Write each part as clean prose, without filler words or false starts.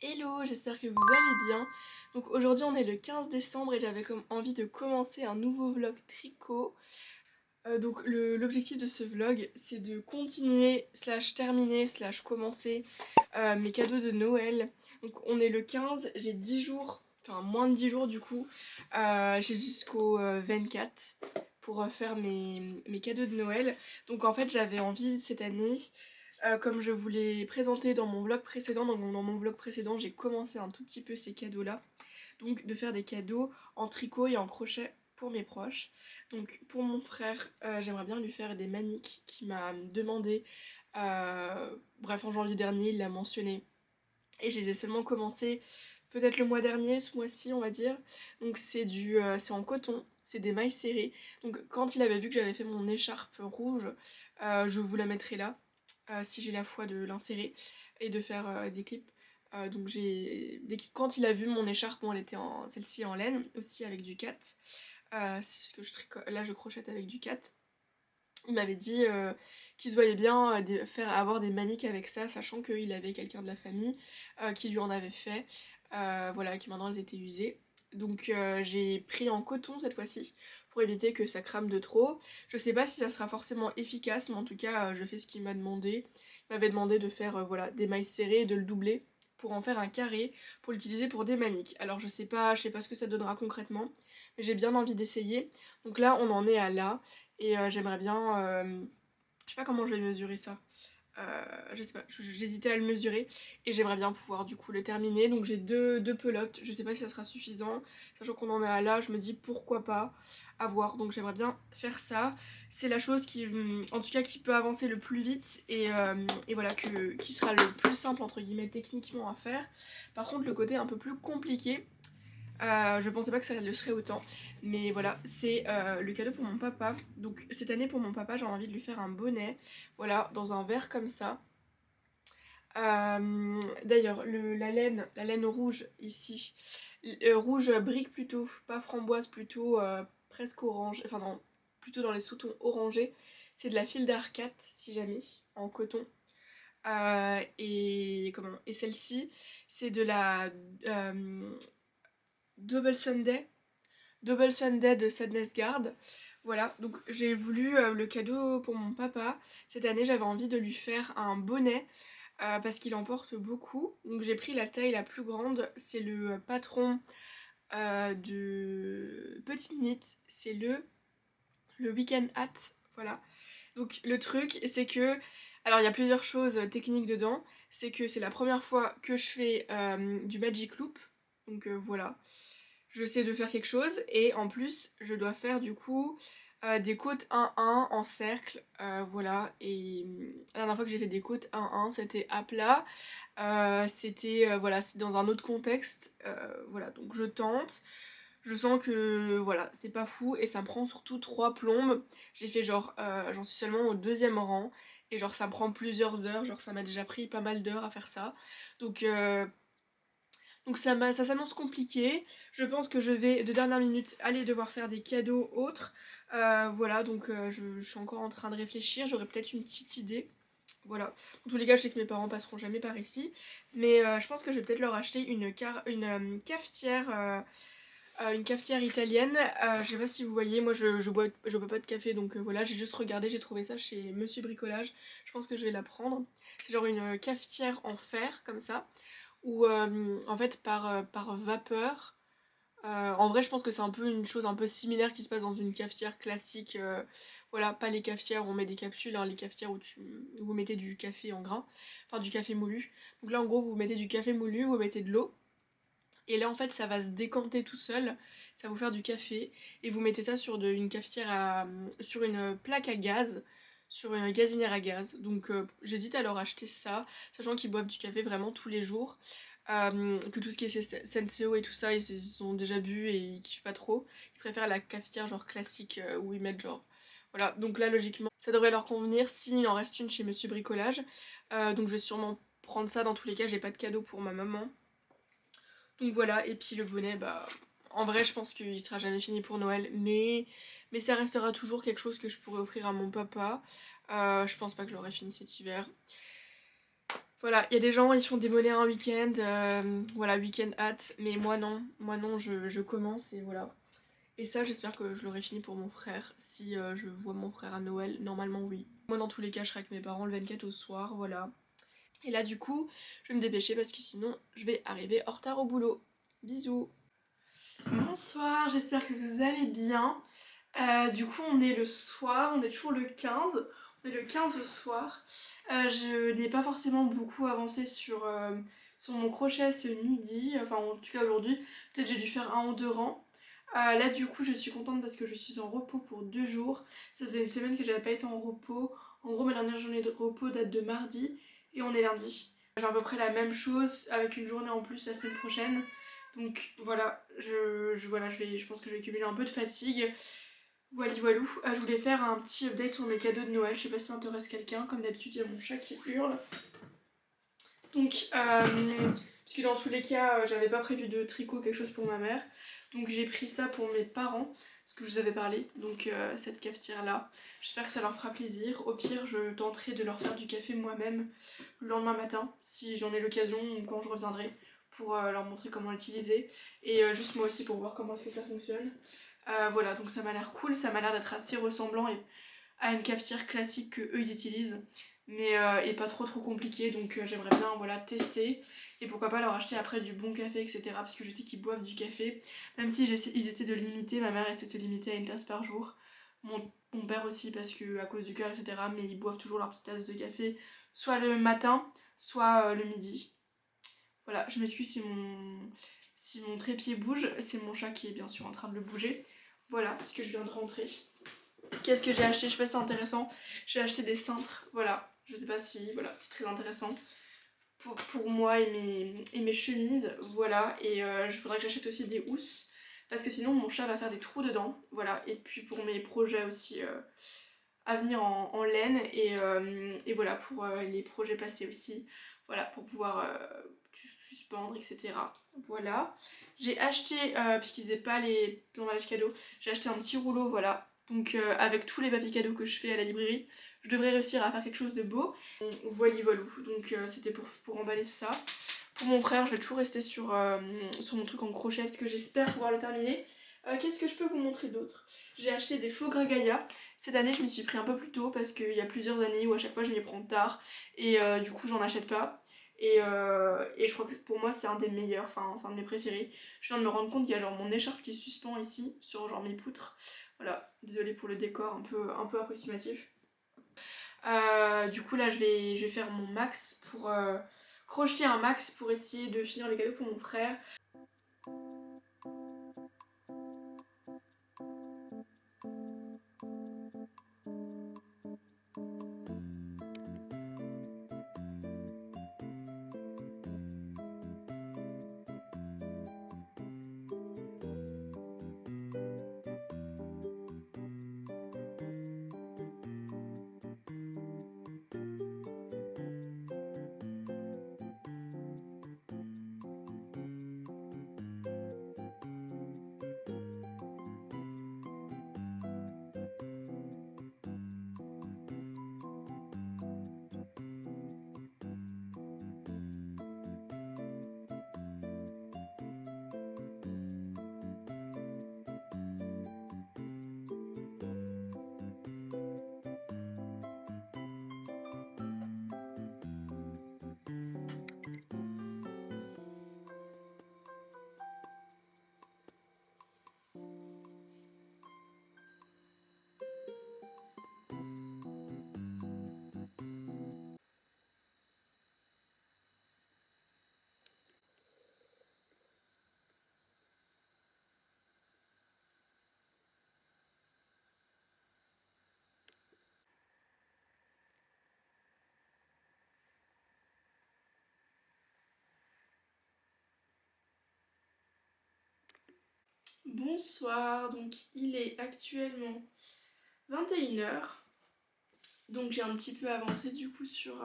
Hello, j'espère que vous allez bien. Donc aujourd'hui on est le 15 décembre et j'avais comme envie de commencer un nouveau vlog tricot. L'objectif de ce vlog c'est de continuer slash terminer slash commencer mes cadeaux de Noël. Donc on est le 15, j'ai 10 jours, enfin moins de 10 jours du coup. J'ai jusqu'au 24 pour faire mes cadeaux de Noël. Donc en fait j'avais envie cette année, comme je vous l'ai présenté dans mon vlog précédent, dans mon vlog précédent j'ai commencé un tout petit peu ces cadeaux là. Donc de faire des cadeaux en tricot et en crochet pour mes proches. Donc pour mon frère, j'aimerais bien lui faire des maniques qu'il m'a demandé. Bref, en janvier dernier, il l'a mentionné. Et je les ai seulement commencé peut-être le mois dernier, ce mois-ci on va dire. Donc c'est en coton, c'est des mailles serrées. Donc quand il avait vu que j'avais fait mon écharpe rouge, je vous la mettrai là, si j'ai la foi de l'insérer et de faire des clips. Quand il a vu mon écharpe, bon elle était en celle-ci en laine, aussi avec du cat. C'est ce que là je crochette avec du cat. Il m'avait dit qu'il se voyait bien faire avoir des maniques avec ça, sachant qu'il avait quelqu'un de la famille qui lui en avait fait, voilà, qui maintenant elles étaient usées. Donc j'ai pris en coton cette fois-ci pour éviter que ça crame de trop. Je sais pas si ça sera forcément efficace, mais en tout cas je fais ce qu'il m'a demandé. Il m'avait demandé de faire voilà, des mailles serrées et de le doubler pour en faire un carré pour l'utiliser pour des maniques. Alors je sais pas ce que ça donnera concrètement, mais j'ai bien envie d'essayer. Donc là on en est à là. Et j'aimerais bien. Je sais pas comment je vais mesurer ça. Je sais pas, j'hésitais à le mesurer et j'aimerais bien pouvoir du coup le terminer. Donc j'ai deux pelotes, je sais pas si ça sera suffisant. Sachant qu'on en est à là, je me dis pourquoi pas, à voir. Donc j'aimerais bien faire ça. C'est la chose qui, en tout cas, qui peut avancer le plus vite et voilà, qui sera le plus simple entre guillemets techniquement à faire. Par contre, le côté un peu plus compliqué, je pensais pas que ça le serait autant. Mais voilà, c'est le cadeau pour mon papa. Donc cette année pour mon papa, j'ai envie de lui faire un bonnet. Voilà, dans un verre comme ça. D'ailleurs, la laine rouge ici, rouge brique plutôt, pas framboise, plutôt presque orange. Enfin non, plutôt dans les sous-tons orangés. C'est de la file d'Arcat, si jamais, en coton. Et celle-ci, c'est de la Double Sunday. Double Sunday de Sadness Guard. Voilà, donc j'ai voulu le cadeau pour mon papa. Cette année, j'avais envie de lui faire un bonnet parce qu'il en porte beaucoup. Donc j'ai pris la taille la plus grande. C'est le patron de Petite Knit. C'est le Weekend Hat. Voilà. Donc le truc, c'est que... Alors il y a plusieurs choses techniques dedans. C'est que c'est la première fois que je fais du Magic Loop. Donc voilà, je sais de faire quelque chose et en plus je dois faire du coup des côtes 1-1 en cercle, voilà. Et la dernière fois que j'ai fait des côtes 1-1 c'était à plat, c'était voilà, c'est dans un autre contexte, voilà, donc je tente. Je sens que voilà, c'est pas fou et ça me prend surtout 3 plombes. J'ai fait genre, j'en suis seulement au deuxième rang et genre ça me prend plusieurs heures, genre ça m'a déjà pris pas mal d'heures à faire ça. Donc ça s'annonce compliqué. Je pense que je vais de dernière minute aller devoir faire des cadeaux autres. Voilà, donc je suis encore en train de réfléchir. J'aurai peut-être une petite idée. Voilà. Dans tous les cas, je sais que mes parents passeront jamais par ici. Mais je pense que je vais peut-être leur acheter une cafetière italienne. Je sais pas si vous voyez, moi je bois pas de café, donc voilà, j'ai juste regardé, j'ai trouvé ça chez Monsieur Bricolage. Je pense que je vais la prendre. C'est genre une cafetière en fer, comme ça ou en fait par vapeur. En vrai, je pense que c'est un peu une chose un peu similaire qui se passe dans une cafetière classique. Voilà, pas les cafetières où on met des capsules, hein, les cafetières où vous mettez du café en grain, enfin du café moulu. Donc là, en gros, vous mettez du café moulu, vous mettez de l'eau, et là, en fait, ça va se décanter tout seul, ça va vous faire du café, et vous mettez ça sur une cafetière sur une plaque à gaz, sur une gazinière à gaz. Donc j'hésite à leur acheter ça, sachant qu'ils boivent du café vraiment tous les jours. Que tout ce qui est Senseo et tout ça, ils ont déjà bu et ils kiffent pas trop. Ils préfèrent la cafetière genre classique où ils mettent genre... Voilà, donc là logiquement ça devrait leur convenir s'il en reste une chez Monsieur Bricolage. Donc je vais sûrement prendre ça, dans tous les cas j'ai pas de cadeau pour ma maman. Donc voilà, et puis le bonnet, bah en vrai je pense qu'il sera jamais fini pour Noël, mais ça restera toujours quelque chose que je pourrais offrir à mon papa. Je pense pas que je l'aurai fini cet hiver. Voilà, il y a des gens, ils font des mollets un week-end, voilà, week-end hâte, mais moi non, je commence et voilà. Et ça, j'espère que je l'aurai fini pour mon frère, si je vois mon frère à Noël, normalement oui. Moi dans tous les cas, je serai avec mes parents le 24 au soir, voilà. Et là du coup, je vais me dépêcher parce que sinon, je vais arriver en retard au boulot. Bisous. Bonsoir, j'espère que vous allez bien. Du coup, on est le soir, on est toujours le 15. On est le 15 au soir. Je n'ai pas forcément beaucoup avancé sur mon crochet ce midi, enfin en tout cas aujourd'hui. Peut-être j'ai dû faire un ou deux rangs. Là, du coup, je suis contente parce que je suis en repos pour 2 jours. Ça faisait une semaine que j'avais pas été en repos. En gros, ma dernière journée de repos date de mardi et on est lundi. J'ai à peu près la même chose avec une journée en plus la semaine prochaine. Donc voilà, je pense que je vais cumuler un peu de fatigue. Voilà, voilou. Je voulais faire un petit update sur mes cadeaux de Noël. Je sais pas si ça intéresse quelqu'un. Comme d'habitude, il y a mon chat qui hurle. Donc, parce que dans tous les cas, j'avais pas prévu de tricot, quelque chose pour ma mère. Donc j'ai pris ça pour mes parents, ce que je vous avais parlé. Donc cette cafetière là. J'espère que ça leur fera plaisir. Au pire, je tenterai de leur faire du café moi-même le lendemain matin, si j'en ai l'occasion ou quand je reviendrai, pour leur montrer comment l'utiliser. Et juste moi aussi pour voir comment est-ce que ça fonctionne. Voilà, donc ça m'a l'air cool, ça m'a l'air d'être assez ressemblant à une cafetière classique que eux ils utilisent, mais et pas trop compliqué, donc j'aimerais bien voilà tester et pourquoi pas leur acheter après du bon café, etc. Parce que je sais qu'ils boivent du café, même si ils essaient de limiter, ma mère essaie de se limiter à une tasse par jour, mon père aussi parce que à cause du cœur, etc. Mais ils boivent toujours leur petite tasse de café, soit le matin, soit le midi. Voilà, je m'excuse si mon trépied bouge, c'est mon chat qui est bien sûr en train de le bouger. Voilà, parce que je viens de rentrer. Qu'est-ce que j'ai acheté? Je sais pas si c'est intéressant. J'ai acheté des cintres, voilà. Je sais pas si, voilà, c'est très intéressant pour moi et mes chemises, voilà. Et il faudrait que j'achète aussi des housses, parce que sinon mon chat va faire des trous dedans, voilà. Et puis pour mes projets aussi à venir en laine, et voilà, pour les projets passés aussi, voilà, pour pouvoir suspendre, etc. Voilà. J'ai acheté, puisqu'ils faisaient pas l'emballage cadeau, j'ai acheté un petit rouleau, voilà. Donc avec tous les papiers cadeaux que je fais à la librairie, je devrais réussir à faire quelque chose de beau. Voilà, voilou. Donc c'était pour emballer ça. Pour mon frère, je vais toujours rester sur mon truc en crochet parce que j'espère pouvoir le terminer. Qu'est-ce que je peux vous montrer d'autre? J'ai acheté des faux Gregaya. Cette année, je m'y suis pris un peu plus tôt parce qu'il y a plusieurs années où à chaque fois je m'y prends tard et du coup j'en achète pas. Et je crois que pour moi c'est un des meilleurs, enfin c'est un de mes préférés. Je viens de me rendre compte qu'il y a genre mon écharpe qui est suspend ici sur genre mes poutres. Voilà, désolée pour le décor un peu approximatif. Du coup là je vais faire mon max pour crocheter un max pour essayer de finir les cadeaux pour mon frère. Bonsoir, donc il est actuellement 21h. Donc j'ai un petit peu avancé du coup sur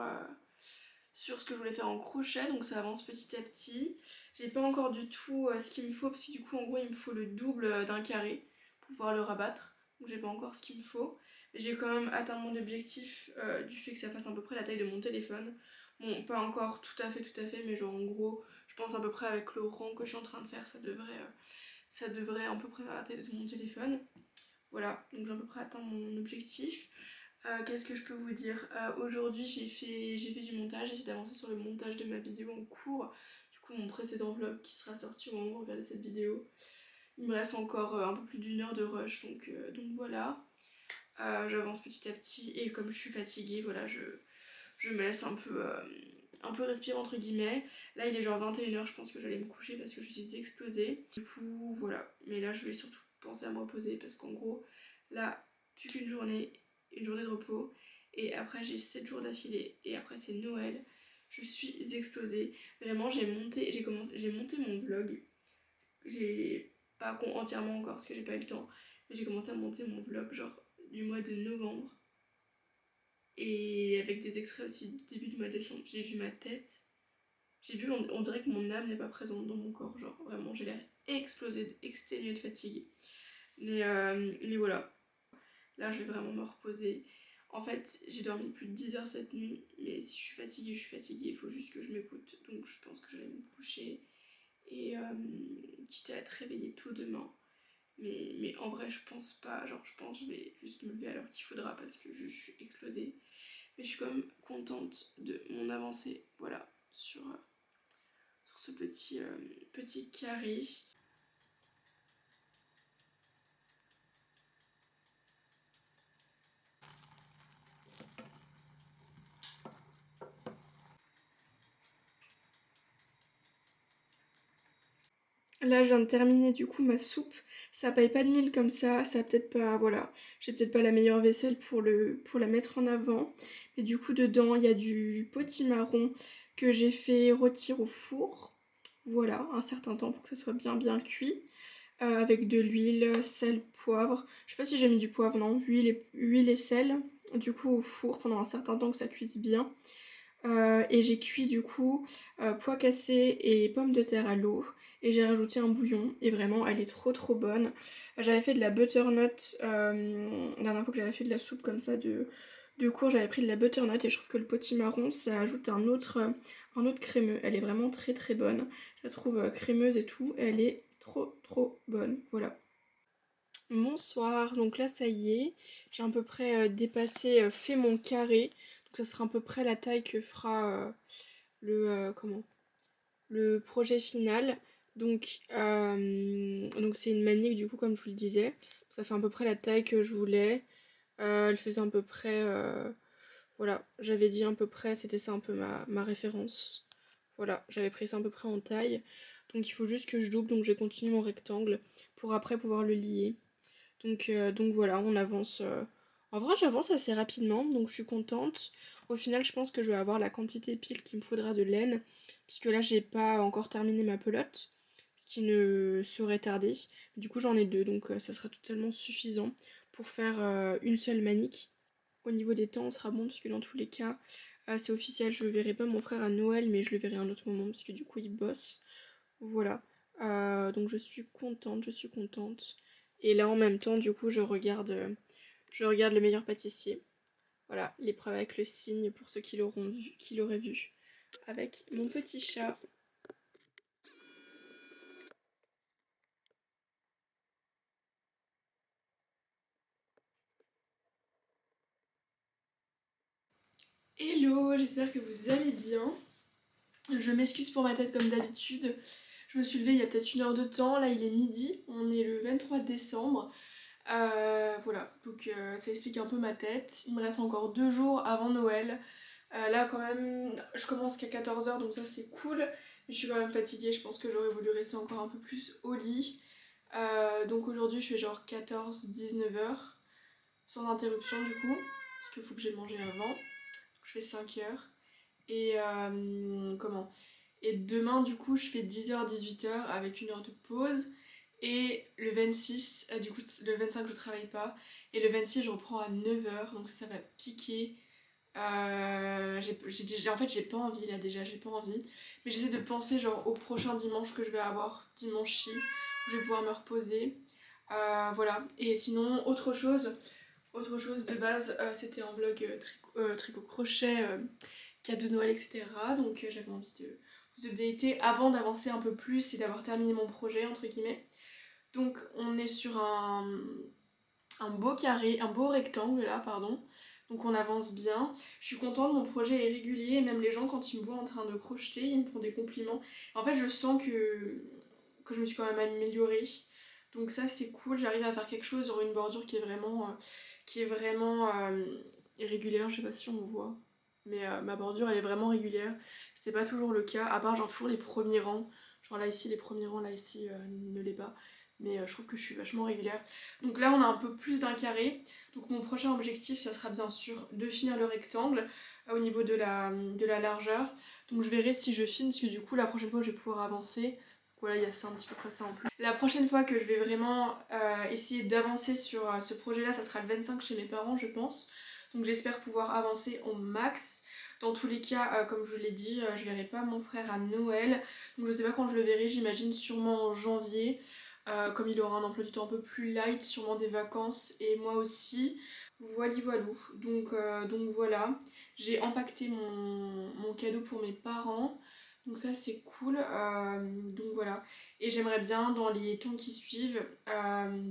ce que je voulais faire en crochet, donc ça avance petit à petit. J'ai pas encore du tout ce qu'il me faut, parce que du coup en gros il me faut le double d'un carré pour pouvoir le rabattre. Donc j'ai pas encore ce qu'il me faut. Mais j'ai quand même atteint mon objectif du fait que ça fasse à peu près la taille de mon téléphone. Bon, pas encore tout à fait, mais genre en gros, je pense à peu près avec le rang que je suis en train de faire, ça devrait à peu près faire la taille de mon téléphone. Voilà, donc j'ai à peu près atteint mon objectif. Qu'est-ce que je peux vous dire? Aujourd'hui j'ai fait du montage, j'ai essayé d'avancer sur le montage de ma vidéo en cours. Du coup mon précédent vlog qui sera sorti au moment où vous regardez cette vidéo. Il me reste encore un peu plus d'une heure de rush, donc voilà. J'avance petit à petit et comme je suis fatiguée, voilà, je me laisse un peu respirer entre guillemets. Là il est genre 21h, je pense que j'allais me coucher parce que je suis explosée. Du coup voilà, mais là je vais surtout penser à me reposer parce qu'en gros là plus qu'une journée, une journée de repos et après j'ai 7 jours d'affilée et après c'est Noël. Je suis explosée. Vraiment j'ai monté mon vlog. J'ai pas entièrement encore parce que j'ai pas eu le temps, mais j'ai commencé à monter mon vlog genre du mois de novembre et avec des extraits aussi du début du mois de décembre. J'ai vu ma tête, on dirait que mon âme n'est pas présente dans mon corps, genre vraiment j'ai l'air explosée, exténuée de fatigue. Mais voilà, là je vais vraiment me reposer. En fait, j'ai dormi plus de 10 heures cette nuit, mais si je suis fatiguée, il faut juste que je m'écoute. Donc je pense que je vais me coucher et quitte à être réveillée tôt demain. Mais en vrai, je pense pas. Genre, je pense que je vais juste me lever à l'heure qu'il faudra parce que je suis explosée. Mais je suis quand même contente de mon avancée, voilà, sur ce petit carré. Là, je viens de terminer du coup ma soupe. Ça paye pas de mille comme ça a peut-être pas, voilà, j'ai peut-être pas la meilleure vaisselle pour la mettre en avant. Mais du coup, dedans, il y a du potimarron que j'ai fait rôtir au four. Voilà, un certain temps pour que ça soit bien cuit. Avec de l'huile, sel, poivre. Je sais pas si j'ai mis du poivre, non. Huile et sel. Du coup, au four pendant un certain temps que ça cuise bien. Et j'ai cuit du coup pois cassés et pommes de terre à l'eau et j'ai rajouté un bouillon et vraiment elle est trop bonne. J'avais fait de la butternut la dernière fois que j'avais fait de la soupe comme ça de cours, j'avais pris de la butternut et je trouve que le potimarron ça ajoute un autre crémeux. Elle est vraiment très bonne. Je la trouve crémeuse et tout, elle est trop bonne. Voilà. Bonsoir, donc là ça y est, j'ai à peu près dépassé, fait mon carré, donc ça sera à peu près la taille que fera comment, le projet final. Donc c'est une manique du coup comme je vous le disais, ça fait à peu près la taille que je voulais. Elle faisait à peu près, voilà, j'avais dit à peu près, c'était ça un peu ma référence. Voilà, j'avais pris ça à peu près en taille, donc il faut juste que je double, donc j'ai continué mon rectangle pour après pouvoir le lier. Donc voilà, on avance. En vrai, j'avance assez rapidement, donc je suis contente. Au final, je pense que je vais avoir la quantité pile qu'il me faudra de laine, puisque là, j'ai pas encore terminé ma pelote, ce qui ne saurait tarder. Du coup, j'en ai deux, donc ça sera totalement suffisant pour faire une seule manique. Au niveau des temps, on sera bon, puisque dans tous les cas, c'est officiel, je verrai pas mon frère à Noël, mais je le verrai à un autre moment, parce que du coup, il bosse. Voilà. Donc je suis contente. Et là en même temps, du coup, je regarde Le Meilleur Pâtissier. Voilà, l'épreuve avec le cygne pour ceux qui l'auraient vu. Avec mon petit chat. Hello, j'espère que vous allez bien. Je m'excuse pour ma tête comme d'habitude. Je me suis levée il y a peut-être une heure de temps. Là, il est midi. On est le 23 décembre. Voilà, donc ça explique un peu ma tête. Il me reste encore 2 jours avant Noël. Là quand même, je commence qu'à 14h donc ça c'est cool. Mais je suis quand même fatiguée, je pense que j'aurais voulu rester encore un peu plus au lit. Donc aujourd'hui je fais genre 14-19h, sans interruption du coup, parce qu'il faut que j'ai mangé avant. Donc je fais 5 heures. Et comment Et demain du coup je fais 10h-18h avec une heure de pause. Et le 26, du coup le 25 je travaille pas. Et le 26 je reprends à 9h, donc ça va piquer. En fait j'ai pas envie là déjà, j'ai pas envie. Mais j'essaie de penser genre au prochain dimanche que je vais avoir, dimanche-ci, où je vais pouvoir me reposer. Voilà. Et sinon, autre chose de base, c'était un vlog tricot crochet cadeaux de Noël, etc. Donc j'avais envie de vous updater avant d'avancer un peu plus et d'avoir terminé mon projet, entre guillemets. Donc on est sur un beau carré, un beau rectangle là, pardon. Donc on avance bien. Je suis contente, mon projet est régulier et même les gens quand ils me voient en train de crocheter, ils me font des compliments. En fait je sens que je me suis quand même améliorée. Donc ça c'est cool, j'arrive à faire quelque chose sur une bordure qui est vraiment irrégulière, je sais pas si on voit. Mais ma bordure elle est vraiment régulière. C'est pas toujours le cas, à part genre toujours les premiers rangs. Genre là ici les premiers rangs, là ici ne l'est pas. Mais je trouve que je suis vachement régulière. Donc là on a un peu plus d'un carré. Donc mon prochain objectif ça sera bien sûr de finir le rectangle au niveau de la largeur. Donc je verrai si je filme parce que du coup la prochaine fois je vais pouvoir avancer. Voilà, il y a ça un petit peu près ça en plus. La prochaine fois que je vais vraiment essayer d'avancer sur ce projet là, ça sera le 25 chez mes parents je pense. Donc j'espère pouvoir avancer au max. Dans tous les cas, comme je l'ai dit, je verrai pas mon frère à Noël. Donc je sais pas quand je le verrai, j'imagine sûrement en janvier. Comme il aura un emploi du temps un peu plus light, sûrement des vacances et moi aussi. Voili voilou. Donc voilà. J'ai empaqueté mon cadeau pour mes parents. Donc ça c'est cool. Donc voilà. Et j'aimerais bien dans les temps qui suivent,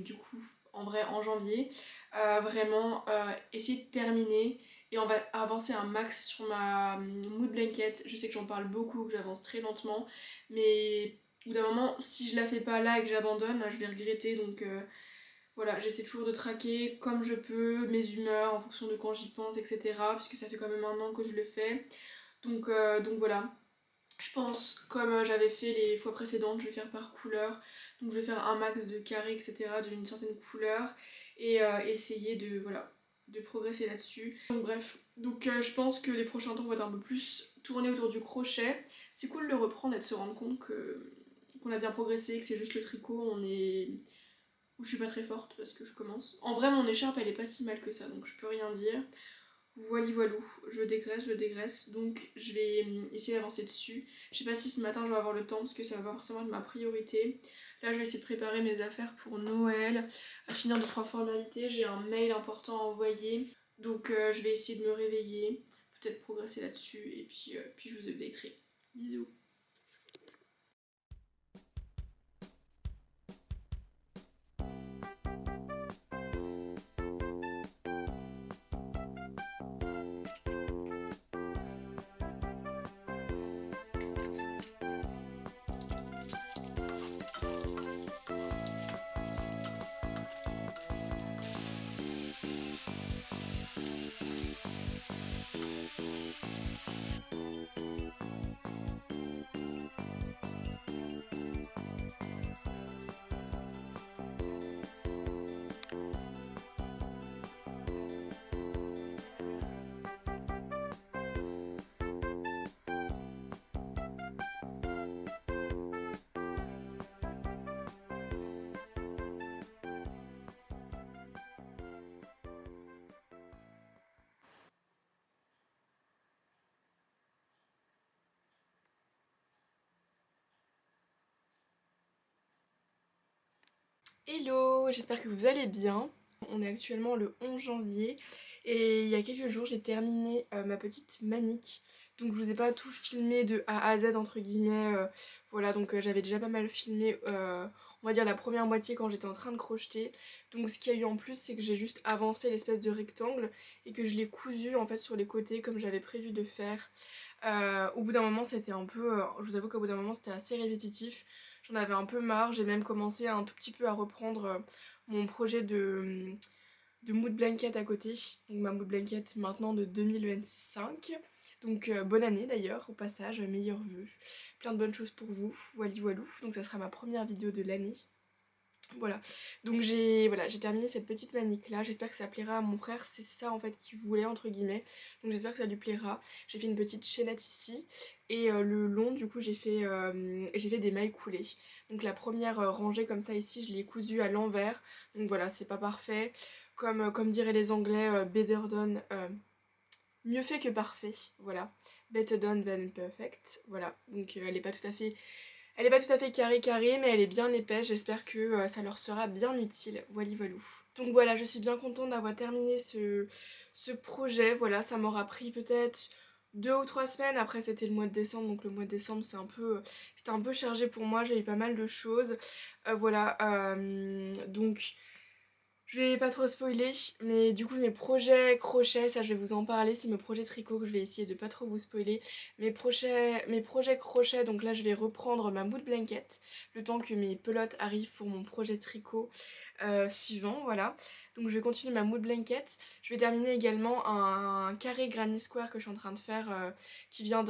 du coup en vrai en janvier, vraiment essayer de terminer et on va avancer un max sur ma mood blanket. Je sais que j'en parle beaucoup, que j'avance très lentement, mais au bout d'un moment, si je la fais pas là et que j'abandonne, je vais regretter. Donc voilà, j'essaie toujours de traquer comme je peux mes humeurs en fonction de quand j'y pense, etc. Puisque ça fait quand même un an que je le fais. Donc voilà. Je pense, comme j'avais fait les fois précédentes, je vais faire par couleur. Donc je vais faire un max de carrés, etc. d'une certaine couleur. Et essayer voilà, de progresser là-dessus. Donc bref, je pense que les prochains temps vont être un peu plus tournés autour du crochet. C'est cool de le reprendre et de se rendre compte qu'on a bien progressé, que c'est juste le tricot, où je suis pas très forte parce que je commence. En vrai mon écharpe elle est pas si mal que ça, donc je peux rien dire. Voili voilou, je dégraisse, donc je vais essayer d'avancer dessus. Je sais pas si ce matin je vais avoir le temps parce que ça va pas forcément être ma priorité. Là je vais essayer de préparer mes affaires pour Noël, à finir 2-3 formalités, j'ai un mail important à envoyer. Donc je vais essayer de me réveiller, peut-être progresser là-dessus et puis je vous updaterai. Bisous. Hello, j'espère que vous allez bien. On est actuellement le 11 janvier et il y a quelques jours j'ai terminé ma petite manique. Donc je vous ai pas tout filmé de A à Z entre guillemets. Voilà, donc j'avais déjà pas mal filmé, on va dire la première moitié quand j'étais en train de crocheter. Donc ce qu'il y a eu en plus c'est que j'ai juste avancé l'espèce de rectangle et que je l'ai cousu en fait sur les côtés comme j'avais prévu de faire. Au bout d'un moment c'était un peu, je vous avoue qu'au bout d'un moment c'était assez répétitif. J'en avais un peu marre, j'ai même commencé un tout petit peu à reprendre mon projet de mood blanket à côté. Donc ma mood blanket maintenant de 2025. Donc bonne année d'ailleurs, au passage, meilleurs vœux. Plein de bonnes choses pour vous, voili voilou. Donc ça sera ma première vidéo de l'année. Voilà, donc j'ai terminé cette petite manique là, j'espère que ça plaira à mon frère, c'est ça en fait qu'il voulait entre guillemets, donc j'espère que ça lui plaira. J'ai fait une petite chaînette ici et le long du coup j'ai fait des mailles coulées. Donc la première rangée comme ça ici je l'ai cousue à l'envers, donc voilà c'est pas parfait, comme diraient les anglais, better done, mieux fait que parfait, voilà, better done than perfect, voilà, donc elle est pas tout à fait carrée carrée, mais elle est bien épaisse. J'espère que ça leur sera bien utile. Voili voilou. Donc voilà, je suis bien contente d'avoir terminé ce projet. Voilà, ça m'aura pris peut-être 2 ou 3 semaines. Après c'était le mois de décembre, donc le mois de décembre c'était un peu chargé pour moi, j'avais pas mal de choses. Voilà, donc je vais pas trop spoiler, mais du coup mes projets crochet, ça je vais vous en parler, c'est mes projets tricot que je vais essayer de pas trop vous spoiler. Mes projets crochet, donc là je vais reprendre ma mood blanket, le temps que mes pelotes arrivent pour mon projet tricot suivant, voilà. Donc je vais continuer ma mood blanket. Je vais terminer également un carré granny square que je suis en train de faire, qui vient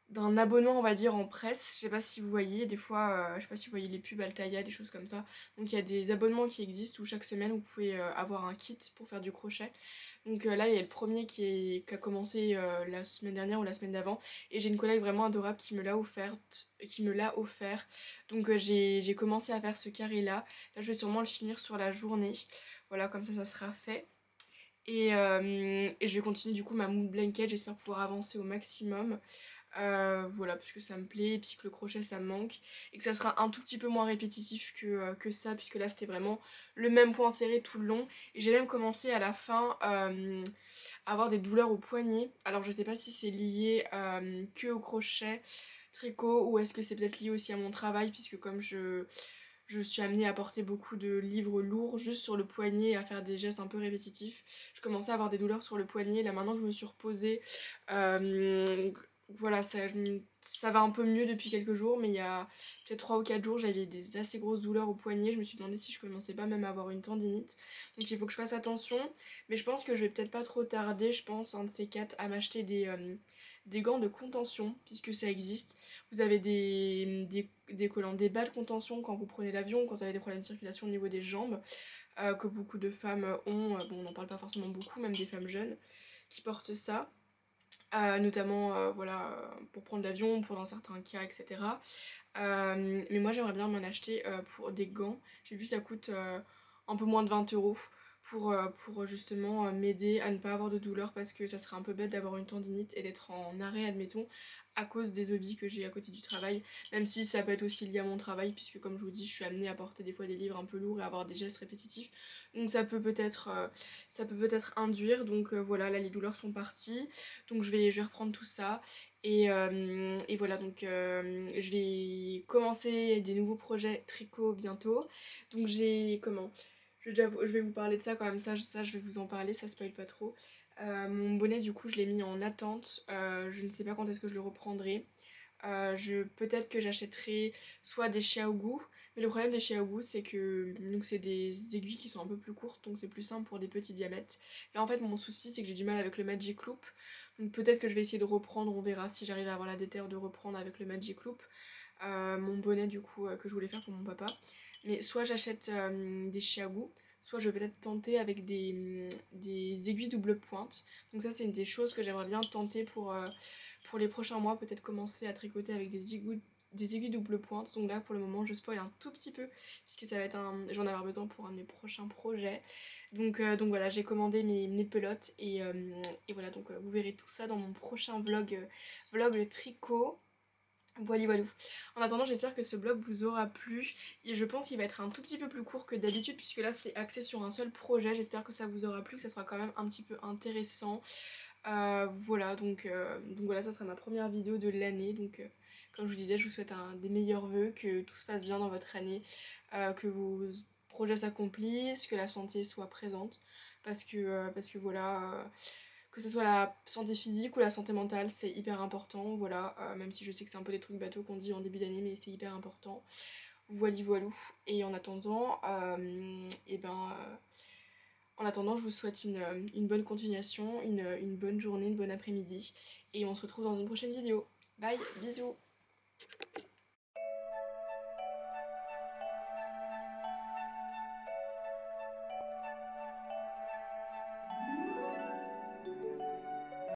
d'un abonnement on va dire en presse, je sais pas si vous voyez, des fois, je sais pas si vous voyez les pubs Altaïa, des choses comme ça. Donc il y a des abonnements qui existent où chaque semaine vous pouvez avoir un kit pour faire du crochet. Donc là il y a le premier qui a commencé la semaine dernière ou la semaine d'avant. Et j'ai une collègue vraiment adorable qui me l'a offert. Donc j'ai commencé à faire ce carré là. Là je vais sûrement le finir sur la journée. Voilà, comme ça sera fait. Et je vais continuer du coup ma mood blanket, j'espère pouvoir avancer au maximum. Voilà, parce que ça me plaît, et puis que le crochet ça me manque, et que ça sera un tout petit peu moins répétitif que ça, puisque là c'était vraiment le même point serré tout le long. Et j'ai même commencé à la fin à avoir des douleurs au poignet. Alors je sais pas si c'est lié que au crochet, tricot, ou est-ce que c'est peut-être lié aussi à mon travail, puisque comme je suis amenée à porter beaucoup de livres lourds juste sur le poignet et à faire des gestes un peu répétitifs. Je commençais à avoir des douleurs sur le poignet. Là maintenant que je me suis reposée, voilà, ça va un peu mieux depuis quelques jours, mais il y a peut-être 3 ou 4 jours, j'avais des assez grosses douleurs au poignet. Je me suis demandé si je commençais pas même à avoir une tendinite. Donc il faut que je fasse attention. Mais je pense que je vais peut-être pas trop tarder, je pense, un de ces quatre, à m'acheter des gants de contention, puisque ça existe. Vous avez des collants, des bas de contention quand vous prenez l'avion, quand vous avez des problèmes de circulation au niveau des jambes, que beaucoup de femmes ont. Bon, on n'en parle pas forcément beaucoup, même des femmes jeunes qui portent ça. Notamment voilà, pour prendre l'avion, pour dans certains cas, etc. Mais moi j'aimerais bien m'en acheter pour des gants. J'ai vu ça coûte un peu moins de 20 € pour justement m'aider à ne pas avoir de douleur, parce que ça serait un peu bête d'avoir une tendinite et d'être en arrêt, admettons, à cause des hobbies que j'ai à côté du travail. Même si ça peut être aussi lié à mon travail, puisque comme je vous dis, je suis amenée à porter des fois des livres un peu lourds et à avoir des gestes répétitifs. Donc ça peut peut-être induire. Donc voilà, là les douleurs sont parties. Donc je vais reprendre tout ça. Et voilà, donc je vais commencer des nouveaux projets tricot bientôt. Donc je vais vous parler de ça quand même, ça je vais vous en parler, ça spoil pas trop. Mon bonnet du coup je l'ai mis en attente, je ne sais pas quand est-ce que je le reprendrai. Peut-être que j'achèterai soit des Xiaogu, mais le problème des Xiaogu c'est que donc c'est des aiguilles qui sont un peu plus courtes, donc c'est plus simple pour des petits diamètres. Là en fait mon souci c'est que j'ai du mal avec le Magic Loop, donc peut-être que je vais essayer de reprendre, on verra si j'arrive à avoir la déterre de reprendre avec le Magic Loop mon bonnet du coup que je voulais faire pour mon papa. Mais soit j'achète des Xiaogu, soit je vais peut-être tenter avec des aiguilles double pointe. Donc ça c'est une des choses que j'aimerais bien tenter pour les prochains mois, peut-être commencer à tricoter avec des aiguilles double pointe. Donc là pour le moment je spoil un tout petit peu, puisque ça va être j'en vais avoir besoin pour un de mes prochains projets. Donc voilà, j'ai commandé mes pelotes et voilà, donc vous verrez tout ça dans mon prochain vlog tricot. Voilà, voilà. En attendant, j'espère que ce vlog vous aura plu. Et je pense qu'il va être un tout petit peu plus court que d'habitude, puisque là c'est axé sur un seul projet. J'espère que ça vous aura plu, que ça sera quand même un petit peu intéressant. Voilà, donc voilà, ça sera ma première vidéo de l'année. Donc comme je vous disais, je vous souhaite des meilleurs vœux, que tout se passe bien dans votre année, que vos projets s'accomplissent, que la santé soit présente. Parce que voilà, que ce soit la santé physique ou la santé mentale, c'est hyper important, voilà, même si je sais que c'est un peu des trucs bateaux qu'on dit en début d'année, mais c'est hyper important. Voili voilou. Et en attendant, je vous souhaite une bonne continuation, une bonne journée, une bonne après-midi, et on se retrouve dans une prochaine vidéo. Bye, bisous.